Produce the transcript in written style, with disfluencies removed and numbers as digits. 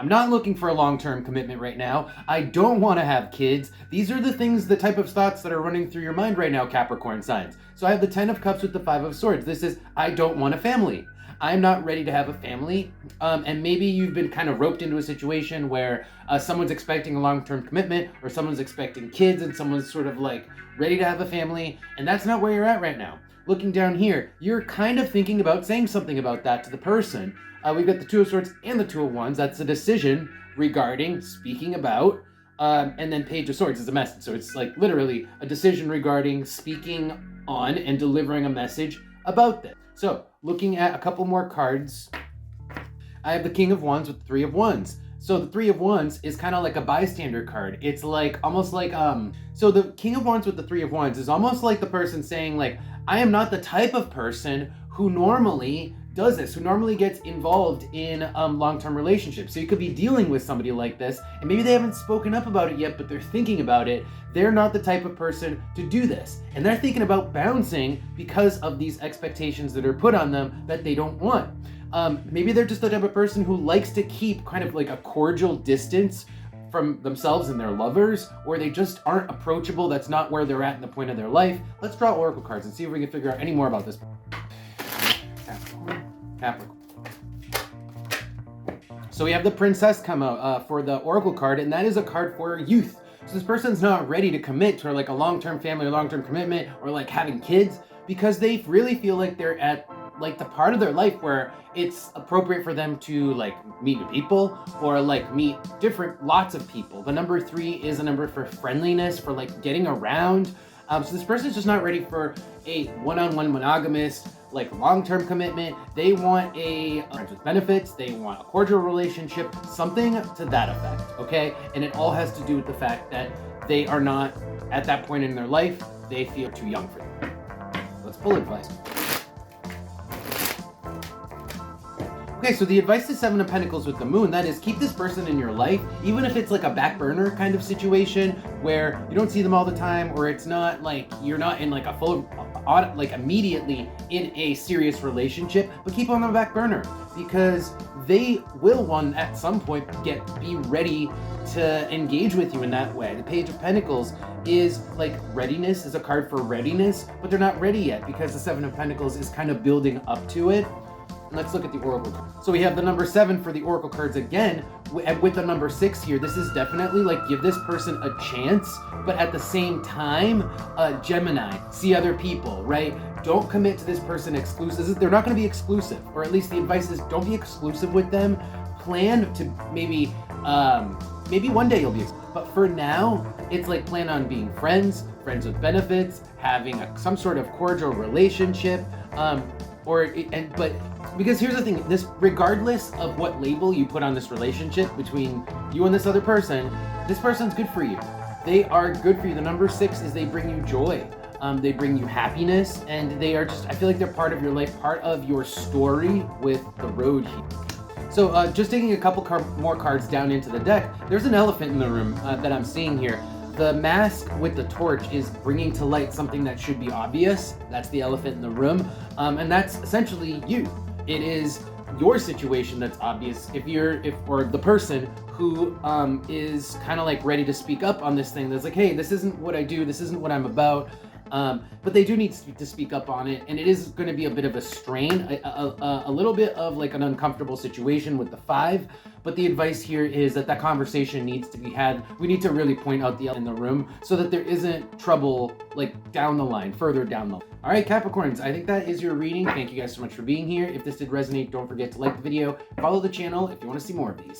I'm not looking for a long-term commitment right now. I don't want to have kids. These are the things, the type of thoughts that are running through your mind right now, Capricorn signs. So I have the 10 of Cups with the 5 of Swords. This is, I don't want a family. I'm not ready to have a family. And maybe you've been kind of roped into a situation where someone's expecting a long-term commitment, or someone's expecting kids, and someone's sort of like ready to have a family, and that's not where you're at right now. Looking down here, you're kind of thinking about saying something about that to the person. We've got the 2 of Swords and the 2 of Wands. That's a decision regarding speaking about, and then Page of Swords is a message. So it's like literally a decision regarding speaking on and delivering a message about this. So looking at a couple more cards, I have the King of Wands with the 3 of Wands. So the 3 of Wands is kind of like a bystander card. It's like almost like so the King of Wands with the 3 of Wands is almost like the person saying like, I am not the type of person who normally does this, who normally gets involved in long-term relationships. So you could be dealing with somebody like this, and maybe they haven't spoken up about it yet, but they're thinking about it. They're not the type of person to do this, and they're thinking about bouncing because of these expectations that are put on them that they don't want. Maybe they're just the type of person who likes to keep kind of like a cordial distance from themselves and their lovers, or they just aren't approachable. That's not where they're at in the point of their life. Let's draw oracle cards and see if we can figure out any more about this. Capricorn. So we have the Princess come out for the oracle card, and that is a card for youth. So this person's not ready to commit to like a long-term family or long-term commitment or like having kids, because they really feel like they're at like the part of their life where it's appropriate for them to like meet new people or like meet lots of people. The number 3 is a number for friendliness, for like getting around. So this person's just not ready for a one-on-one monogamous, like long-term commitment. They want a friends with benefits. They want a cordial relationship, something to that effect, okay? And it all has to do with the fact that they are not at that point in their life. They feel too young for them. Let's pull advice. Okay, so the advice to 7 of Pentacles with the Moon, that is keep this person in your life, even if it's like a back burner kind of situation where you don't see them all the time, or it's not like you're not in like a full, like immediately in a serious relationship, but keep on the back burner because they will at some point be ready to engage with you in that way. The Page of Pentacles is like readiness, is a card for readiness, but they're not ready yet because the 7 of Pentacles is kind of building up to it. Let's look at the oracle cards. So we have the number 7 for the oracle cards again, with the number 6 here. This is definitely like give this person a chance, but at the same time, Gemini, see other people, right? Don't commit to this person exclusive. They're not going to be exclusive, or at least the advice is don't be exclusive with them. Plan to maybe one day you'll be exclusive. But for now, it's like plan on being friends with benefits, having some sort of cordial relationship, but because here's the thing, this regardless of what label you put on this relationship between you and this other person, this person's good for you. They are good for you. The number 6 is they bring you joy. They bring you happiness, and they are just, I feel like they're part of your life, part of your story with the road here. So just taking a couple more cards down into the deck, there's an elephant in the room that I'm seeing here. The mask with the torch is bringing to light something that should be obvious. That's the elephant in the room. And that's essentially you. It is your situation that's obvious. Or the person who is kind of like ready to speak up on this thing that's like, hey, this isn't what I do. This isn't what I'm about. But they do need to speak up on it, and it is going to be a bit of a strain, a little bit of like an uncomfortable situation with the 5. But the advice here is that conversation needs to be had. We need to really point out the elephant in the room so that there isn't trouble like down the line, further down the line. All right, Capricorns, I think that is your reading. Thank you guys so much for being here. If this did resonate, don't forget to like the video, follow the channel if you want to see more of these.